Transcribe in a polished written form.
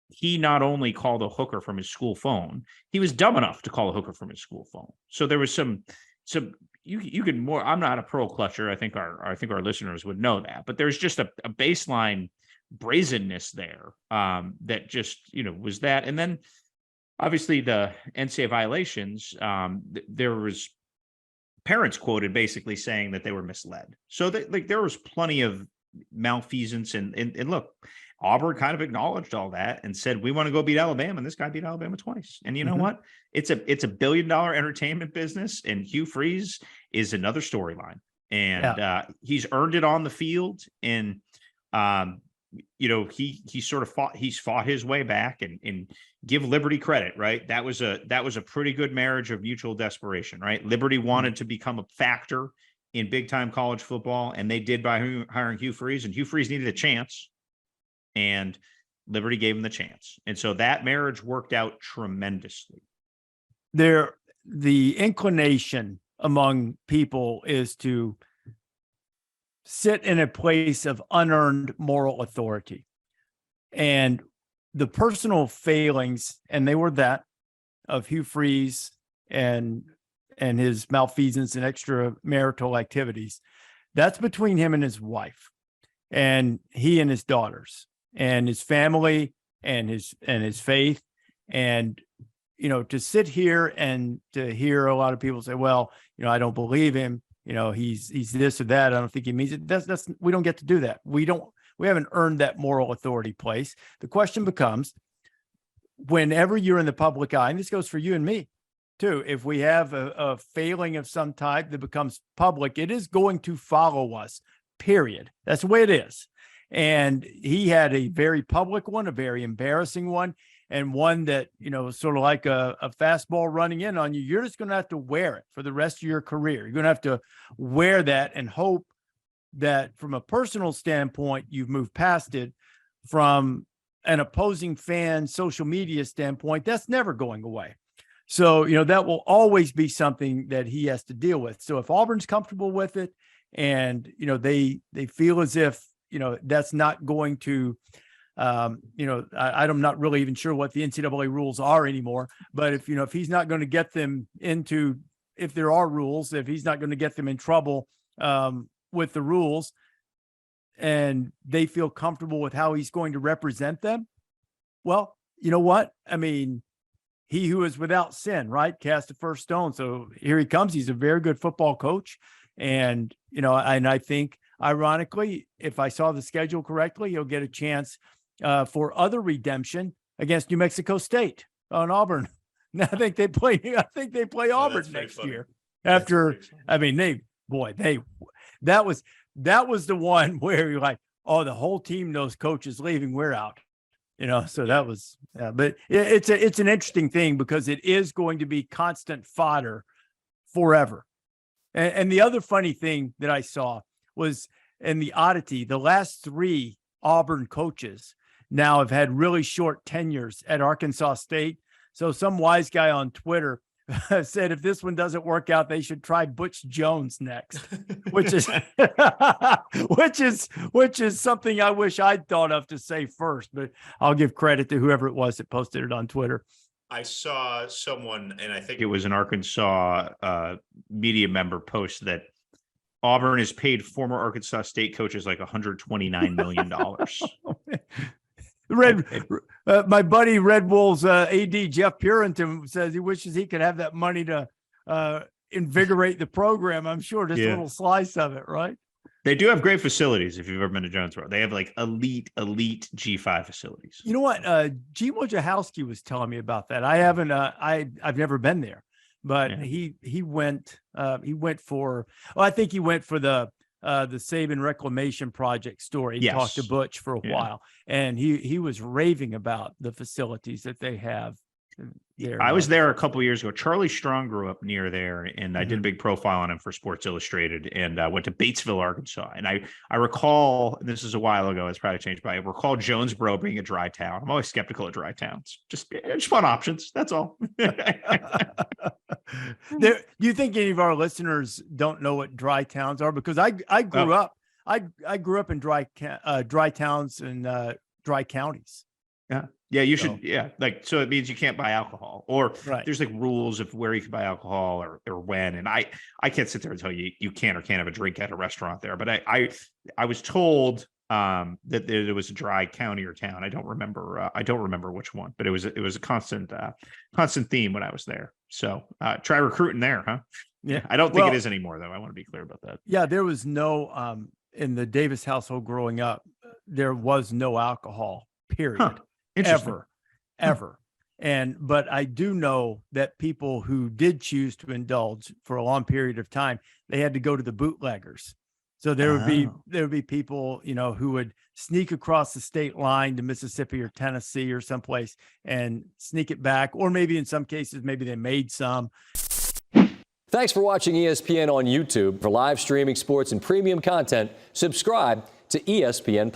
he not only called a hooker from his school phone, he was dumb enough to call a hooker from his school phone. So there was some you can more. I'm not a pearl clutcher. I think our listeners would know that, but there's just a baseline brazenness there that just was that, and then obviously the NCAA violations. There was parents quoted basically saying that they were misled. So there was plenty of malfeasance, and look, Auburn kind of acknowledged all that and said, we want to go beat Alabama. And this guy beat Alabama twice. And you know what? It's a $1 billion entertainment business. And Hugh Freeze is another storyline. And he's earned it on the field. And, he sort of fought his way back, and give Liberty credit, right? That was a pretty good marriage of mutual desperation, right? Liberty wanted to become a factor in big time college football, and they did by hiring Hugh Freeze, and Hugh Freeze needed a chance. And Liberty gave him the chance. And so that marriage worked out tremendously. The inclination among people is to sit in a place of unearned moral authority. And the personal failings, and they were that, of Hugh Freeze and his malfeasance and extramarital activities, that's between him and his wife, and he and his daughters, and his family, and his faith. And to sit here and to hear a lot of people say, well, I don't believe him, he's this or that, I don't think he means it. That's we don't get to do that. We haven't earned that moral authority place. The question becomes, whenever you're in the public eye, and this goes for you and me too, if we have a failing of some type that becomes public, it is going to follow us, period. That's the way it is. And he had a very public one, a very embarrassing one, and one that, sort of like a fastball running in on you. You're just going to have to wear it for the rest of your career. You're going to have to wear that and hope that from a personal standpoint, you've moved past it. From an opposing fan social media standpoint, that's never going away. So, that will always be something that he has to deal with. So if Auburn's comfortable with it, and, they feel as if, that's not going to, I'm not really even sure what the NCAA rules are anymore, but if he's not going to get them into, if there are rules, if he's not going to get them in trouble with the rules, and they feel comfortable with how he's going to represent them, well, you know what? I mean, he who is without sin, right, cast the first stone. So here he comes. He's a very good football coach. And, and I think, ironically, if I saw the schedule correctly, he'll get a chance for other redemption against New Mexico State on Auburn. I think they play Auburn next year. After, I mean, that was the one where you're like, oh, the whole team knows coach is leaving, we're out. So that was, but it's an interesting thing, because it is going to be constant fodder forever. And the other funny thing that I saw was, in the oddity, the last 3 Auburn coaches now have had really short tenures at Arkansas State. So some wise guy on Twitter said, if this one doesn't work out, they should try Butch Jones next, which is something I wish I'd thought of to say first, but I'll give credit to whoever it was that posted it on Twitter. I saw someone, and I think it was an Arkansas media member, post that Auburn has paid former Arkansas State coaches like $129 million. My buddy Red Wolves AD Jeff Purinton says he wishes he could have that money to invigorate the program. I'm sure just a little slice of it, right? They do have great facilities. If you've ever been to Jonesboro, they have like elite G5 facilities. You know what? G. Wojciechowski was telling me about that. I haven't. I've never been there, but he went. He went for. Well, I think he went for the Saban Reclamation Project story. He talked to Butch for a while, and he was raving about the facilities that they have there. I was there a couple of years ago. Charlie Strong grew up near there, and I did a big profile on him for Sports Illustrated, and I went to Batesville, Arkansas. And I recall, and this is a while ago, it's probably changed, but I recall Jonesboro being a dry town. I'm always skeptical of dry towns. Just fun options. That's all. Do you think any of our listeners don't know what dry towns are? Because I grew up in dry towns and dry counties. Yeah. Yeah, you So- should. Yeah. Like, so it means you can't buy alcohol, or Right. there's like rules of where you can buy alcohol or when. And I can't sit there and tell you you can or can't have a drink at a restaurant there. But I was told that there was a dry county or town. I don't remember which one, but it was a constant theme when I was there. So try recruiting there, huh? Yeah. I don't think Well, it is anymore, though. I want to be clear about that. Yeah, there was no in the Davis household growing up, there was no alcohol, period. Huh. Interesting. Ever. But I do know that people who did choose to indulge for a long period of time, they had to go to the bootleggers. So there would be people, who would sneak across the state line to Mississippi or Tennessee or someplace and sneak it back, or maybe in some cases, maybe they made some. Thanks for watching ESPN on YouTube. For live streaming sports and premium content, subscribe to ESPN+.